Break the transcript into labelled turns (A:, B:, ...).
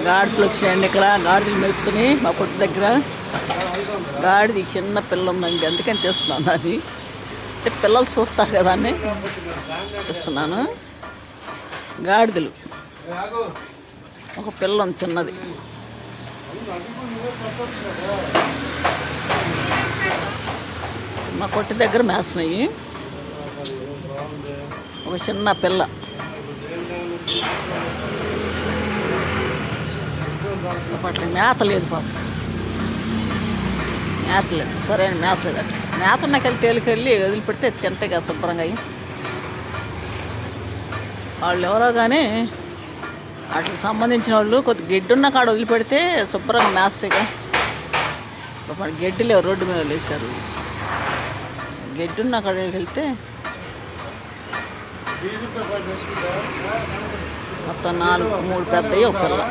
A: గాడిదలు వచ్చినాయండి. ఇక్కడ గాడిదలు మెప్పుతున్నాయి మా కొట్టు దగ్గర. గాడిది చిన్న పిల్ల ఉందండి, అందుకని తీస్తున్నాను. అది అంటే పిల్లలు చూస్తారు కదా అని తీస్తున్నాను. గాడిదలు ఒక పిల్ల ఉంది చిన్నది. మా కొట్టు దగ్గర మేస్తున్నాయి. ఒక చిన్న పిల్ల. అప్పట్లో మేత లేదు పాపం, మేత లేదు, సరైన మేత లేదు. అట్లా మేత నాకెళ్ళి తేలికెళ్ళి వదిలిపెడితే తింటాయి కదా శుభ్రంగా. వాళ్ళు ఎవరో కానీ వాటికి సంబంధించిన వాళ్ళు కొద్ది గడ్డి ఉన్న కాడ వదిలిపెడితే శుభ్రంగా మేస్తాయిగా. గడ్డి లేవు, రోడ్డు మీద వేసారు. గడ్డి ఉన్న కాడికి వెళ్తే మొత్తం 4 3 పెద్దవి ఒక పిల్ల.